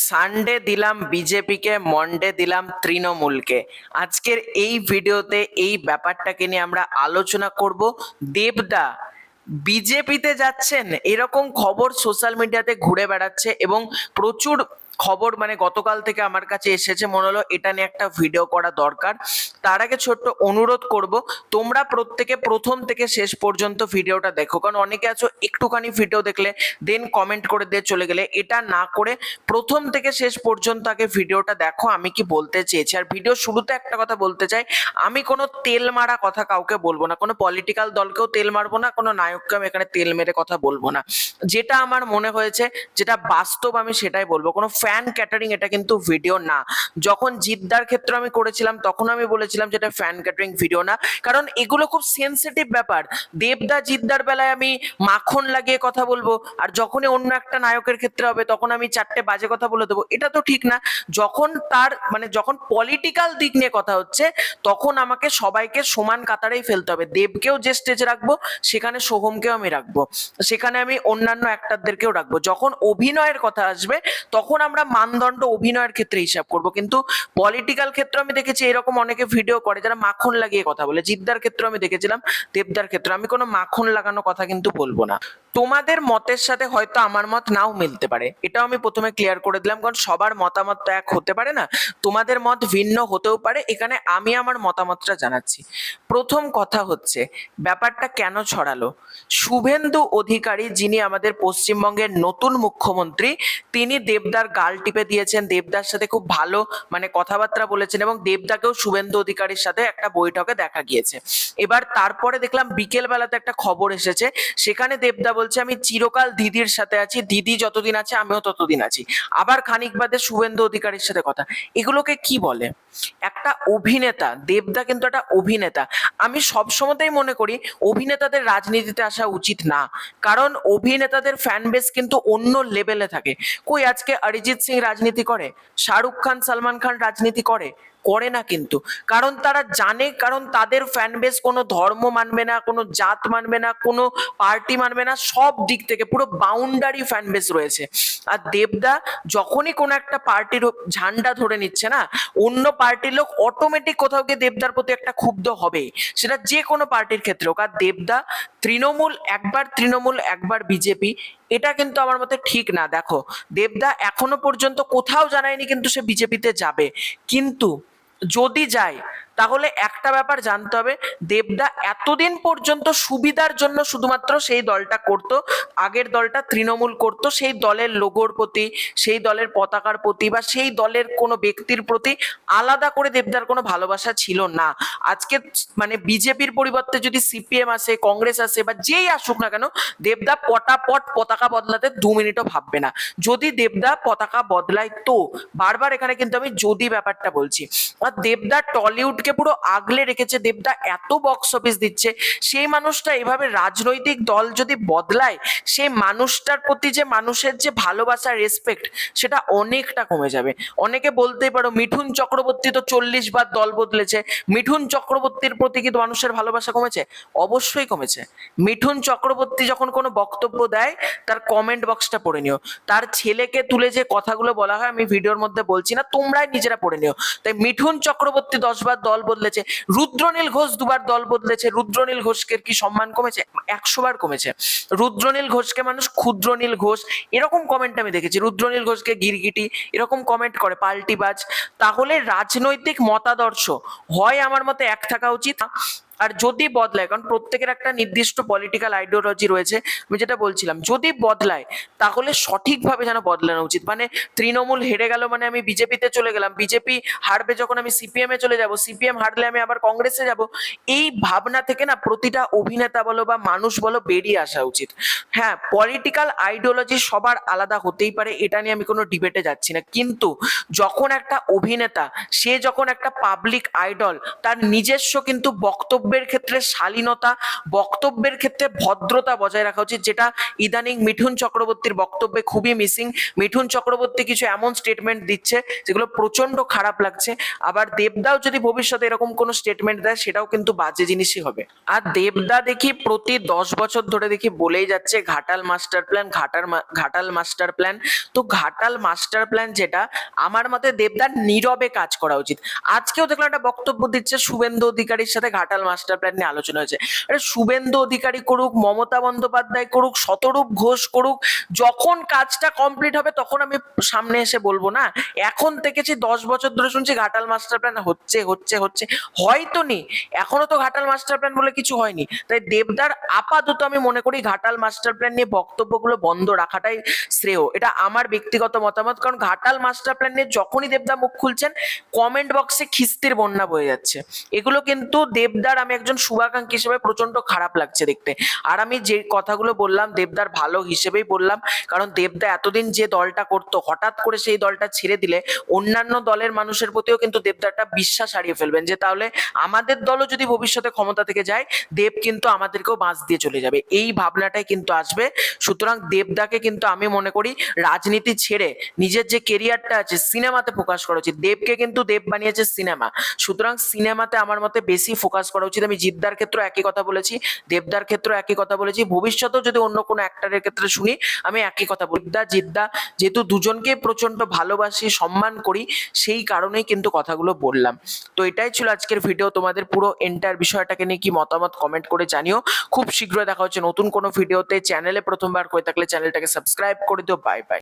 Sunday দিলাম বিজেপিকে, Monday দিলাম তৃণমূলকে। আজকের এই ভিডিওতে এই ব্যাপারটাকে নিয়ে আমরা আলোচনা করব। দেবদা বিজেপিতে যাচ্ছেন এরকম খবর সোশ্যাল মিডিয়াতে ঘুরে বেড়াচ্ছে এবং প্রচুর খবর মানে গতকাল থেকে আমার কাছে এসেছে, মনে হলো এটা নিয়ে একটা ভিডিও করা দরকার। তার আগে ছোট্ট অনুরোধ করব, তোমরা প্রত্যেকে প্রথম থেকে শেষ পর্যন্ত ভিডিওটা দেখো, কারণ অনেকে আছো একটুখানি ভিডিও দেখলে দেন কমেন্ট করে দিয়ে চলে গেলে। এটা না করে প্রথম থেকে শেষ পর্যন্ত আগে ভিডিওটা দেখো আমি কি বলতে চেয়েছি। আর ভিডিও শুরুতে একটা কথা বলতে চাই, আমি কোনো তেল মারা কথা কাউকে বলবো না, কোনো পলিটিক্যাল দলকেও তেল মারবো না, কোনো নায়ককে আমি এখানে তেল মেরে কথা বলবো না। যেটা আমার মনে হয়েছে, যেটা বাস্তব আমি সেটাই বলবো। কোনো ফ্যান ক্যাটারিং এটা কিন্তু ভিডিও না। যখন জিদ্দার ক্ষেত্রে আমি করেছিলাম তখন আমি বলেছিলাম যেটা ফ্যান ক্যাটারিং ভিডিও না, কারণ এগুলো খুব সেন্সিটিভ ব্যাপার। দেবদা জিদ্দার বেলায় আমি মাখন লাগিয়ে কথা বলবো, আর যখনই অন্য একটা নায়কের ক্ষেত্রে হবে তখন আমি চারটে বাজে কথা বলে দেবো, এটা তো ঠিক না। যখন তার মানে যখন পলিটিক্যাল দিক নিয়ে কথা হচ্ছে তখন আমাকে সবাইকে সমান কাতারেই ফেলতে হবে। দেবকেও যে স্টেজে রাখবো সেখানে সোহমকেও আমি রাখবো, সেখানে আমি অন্যান্য অ্যাক্টরদেরকেও রাখবো। যখন অভিনয়ের কথা আসবে তখন আমরা মানদণ্ড অভিনয়ের ক্ষেত্রে হিসাব করব, কিন্তু পলিটিক্যাল ক্ষেত্রে আমি দেখেছি এরকম অনেকে ভিডিও করে যারা মাখন লাগিয়ে কথা বলে। জিদ্দার ক্ষেত্রে আমি দেখেছিলাম, দেবদার ক্ষেত্রে আমি কোনো মাখন লাগানো কথা কিন্তু বলবো না। তোমাদের মতের সাথে হয়তো আমার মত নাও মিলতে পারে, এটাও আমি প্রথমে ক্লিয়ার করে দিলাম, কারণ সবার মতামত তো এক হতে পারে না, তোমাদের মত ভিন্ন হতেও পারে। এখানে আমি আমার মতামতটা জানাচ্ছি। প্রথম কথা হচ্ছে, ব্যাপারটা কেন ছড়ালো? শুভেন্দু অধিকারী, যিনি আমাদের পশ্চিমবঙ্গের নতুন মুখ্যমন্ত্রী, তিনি দেবদার গাল টিপে দিয়েছেন, দেবদার সাথে খুব ভালো মানে কথাবার্তা বলেছেন, এবং দেবদাকেও শুভেন্দু অধিকারীর সাথে একটা বৈঠকে দেখা গিয়েছে। এবার তারপরে দেখলাম বিকেল বেলাতে একটা খবর এসেছে, সেখানে দেবদা বলছে আমি চিরকাল দিদির সাথে আছি, দিদি যতদিন আছে আমিও ততদিন আছি। আবার খানিক বাদে শুভেন্দু অধিকারীর সাথে কথা। এগুলোকে কি বলে? একটা অভিনেতা, দেবদা কিন্তু একটা অভিনেতা। আমি সবসময়তেই মনে করি অভিনেতাদের রাজনীতিতে আসা উচিত না, কারণ অভিনেতাদের ফ্যান বেস কিন্তু অন্য লেভেলে থাকে। কই আজকে অরিজিৎ সিং রাজনীতি করে? শাহরুখ খান, সালমান খান রাজনীতি করে? করে না কিন্তু, কারণ তারা জানে, কারণ তাদের ফ্যান বেস কোনো ধর্ম মানবে না, কোনো জাত মানবে না, কোনো পার্টি মানবে না, সব দিক থেকে পুরো বাউন্ডারি ফ্যান বেস রয়েছে। আর দেবদা যখনই কোনো একটা পার্টির ঝান্ডা ধরে নিচ্ছে না, অন্য পার্টির লোক অটোমেটিক কোথাও গিয়ে দেবদার প্রতি একটা ক্ষুব্ধ হবে, সেটা যে কোনো পার্টির ক্ষেত্রে হোক। আর দেবদা তৃণমূল একবার বিজেপি, এটা কিন্তু আমার মতে ঠিক না। দেখো, দেবদা এখনো পর্যন্ত কোথাও জানায়নি কিন্তু সে বিজেপিতে যাবে, কিন্তু যদি যায় তাহলে একটা ব্যাপার জানতে হবে, দেবদা এতদিন পর্যন্ত সুবিধার জন্য শুধুমাত্র সেই দলটা করত, আগের দলটা তৃণমূল করত, সেই দলের লোগোর প্রতি, সেই দলের পতাকার প্রতি বা সেই দলের কোনো ব্যক্তির প্রতি আলাদা করে দেবদার কোনো ভালোবাসা ছিল না। আজকে মানে বিজেপির পরিবর্তে যদি সিপিএম আসে, কংগ্রেস আসে বা যেই আসুক না কেন, দেবদা পটাপট পতাকা বদলাতে 2 মিনিটও ভাববে না। যদি দেবদা পতাকা বদলায় তো, বারবার এখানে কিন্তু আমি যদি ব্যাপারটা বলছি। আর দেবদা টলিউডকে পুরো আগলে রেখেছে, দেবদা এত বক্স অফিস দিচ্ছে, সেই মানুষটা এভাবে রাজনৈতিক দল যদি বদলায়, সেই মানুষটার প্রতি যে মানুষের যে ভালোবাসা, রেসপেক্ট, সেটা অনেকটা কমে যাবে। অনেকে বলতেই পারো মিঠুন চক্রবর্তী তো 40 বার দল বদলেছে, মিঠুন চক্রবর্তীর প্রতি কি মানুষের ভালোবাসা কমেছে? অবশ্যই কমেছে। মিঠুন চক্রবর্তী যখন কোনো বক্তব্য দেয় তার কমেন্ট বক্সটা পড়ে নিও, তার ছেলেকে তুলে যে কথাগুলো বলা হয় আমি ভিডিওর মধ্যে বলছি না, তোমরাই নিজেরা পড়ে নিও। তাই মিঠুন চক্রবর্তী 10 বার দল বদলেছে, রুদ্রনীল ঘোষ 2 বার দল বদলেছে, রুদ্রনীল ঘোষকে কি সম্মান কমেছে? 100 বার কমেছে। রুদ্রনীল ঘোষকে মানুষ ক্ষুদ্রনীল ঘোষ এরকম কমেন্ট আমি দেখেছি, রুদ্রনীল ঘোষকে গিরগিটি এরকম কমেন্ট করে, পাল্টিবাজ। তাহলে রাজনৈতিক মতাদর্শ হয় আমার মতে এক থাকা উচিত। আর যদি বদলায়, কারণ প্রত্যেকের একটা নির্দিষ্ট পলিটিক্যাল আইডিওলজি রয়েছে, আমি যেটা বলছিলাম, যদি বদলায় তাহলে সঠিকভাবে যেন বদলানো উচিত। মানে তৃণমূল হেরে গেল মানে আমি বিজেপিতে চলে গেলাম, বিজেপি হারবে যখন আমি সিপিএম এ চলে যাব, সিপিএম হারলে আমি আবার কংগ্রেসে যাব, এই ভাবনা থেকে না প্রতিটা অভিনেতা বলো বা মানুষ বলো বেরিয়ে আসা উচিত। হ্যাঁ, পলিটিক্যাল আইডিওলজি সবার আলাদা হতেই পারে, এটা নিয়ে আমি কোনো ডিবেটে যাচ্ছি না, কিন্তু যখন একটা অভিনেতা, সে যখন একটা পাবলিক আইডল, তার নিজস্ব কিন্তু বক্তব্য বক্তব্যের ক্ষেত্রে শালীনতা, বক্তব্যের ক্ষেত্রে ভদ্রতা বজায় রাখা উচিত, যেটা ইদানিং মিঠুন চক্রবর্তীর বক্তব্যে খুবই মিসিং। মিঠুন চক্রবর্তী কিছু এমন স্টেটমেন্ট দিচ্ছে যেগুলো প্রচন্ড খারাপ লাগছে। আবার দেবদাও যদি ভবিষ্যতে এরকম কোনো স্টেটমেন্ট দেয় সেটাও কিন্তু বাজে জিনিসই হবে। আর দেবদা দেখি প্রতি 10 বছর ধরে দেখি বলেই যাচ্ছে Ghatal master plan, Ghatal master plan. তো ঘাটাল মাস্টার প্ল্যান যেটা, আমার মতে দেবদার নীরবে কাজ করা উচিত। আজকেও দেখলাম একটা বক্তব্য দিচ্ছে শুভেন্দু অধিকারীর সাথে ঘাটাল মাস্টার প্ল্যান নিয়ে আলোচনা হয়েছে। আরে শুভেন্দু অধিকারী করুক, মমতা বন্দ্যোপাধ্যায় করুক, শতরূপ ঘোষ করুক, যখন কাজটা কমপ্লিট হবে তখন আমি সামনে এসে বলবো না? এখন থেকে যে 10 বছর ধরে শুনছি ঘাটাল মাস্টার প্ল্যান হচ্ছে হচ্ছে হচ্ছে, হয়তো নি, এখনো তো ঘাটাল মাস্টার প্ল্যান বলে কিছু হয়নি। তাই দেবদার আপাতত আমি মনে করি ঘাটাল মাস্টার প্ল্যান নিয়ে বক্তব্যগুলো বন্ধ রাখাটাই শ্রেয়। এটা আমার ব্যক্তিগত মতামত। কারণ ঘাটাল মাস্টার প্ল্যান নিয়ে যখনই দেবদা মুখ খুলছেন, কমেন্ট বক্সে খিস্তির বন্যা বয়ে যাচ্ছে। এগুলো কিন্তু দেবদার, আমি একজন শুভাকাঙ্ক্ষী হিসেবে প্রচন্ড খারাপ লাগছে দেখতে। আর আমি যে কথাগুলো বললাম দেবদার ভালো হিসেবেই বললাম, কারণ দেবদা এতদিন যে দলটা করতো, হঠাৎ করে সেই দলটা ছেড়ে দিলে অন্যান্য দলের মানুষের প্রতিও কিন্তু দেবদারটা বিশ্বাস হারিয়ে ফেলবেন, যে তাহলে আমাদের দলও যদি ভবিষ্যতে ক্ষমতা থেকে যায়, দেব কিন্তু আমাদেরকেও বাঁচ দিয়ে চলে যাবে, এই ভাবনাটাই কিন্তু আসবে। সুতরাং দেবদাকে কিন্তু আমি মনে করি রাজনীতি ছেড়ে নিজের যে কেরিয়ারটা আছে সিনেমাতে ফোকাস করা উচিত। দেবকে কিন্তু দেব বানিয়েছে সিনেমা, সুতরাং সিনেমাতে আমার মতে বেশি ফোকাস করা উচিত। আমি জিদ্দার ক্ষেত্রে একই কথা বলেছি, দেবদার ক্ষেত্রে একই কথা বলেছি, ভবিষ্যতেও যদি অন্য কোনো অ্যাক্টরের ক্ষেত্রে শুনি আমি একই কথা বলি। দেবদা জিদ্দা যেহেতু দুজনকে প্রচন্ড ভালোবাসি, সম্মান করি, সেই কারণেই কিন্তু কথাগুলো বললাম। তো এটাই ছিল আজকের ভিডিও। তোমাদের পুরো এন্টার বিষয়টাকে নিয়ে কি মতামত কমেন্ট করে জানিও। খুব শীঘ্রই দেখা হচ্ছে নতুন কোনো ভিডিওতে। চ্যানেলে প্রথমবার হয়ে থাকলে চ্যানেলটাকে সাবস্ক্রাইব করে দিও। Bye bye.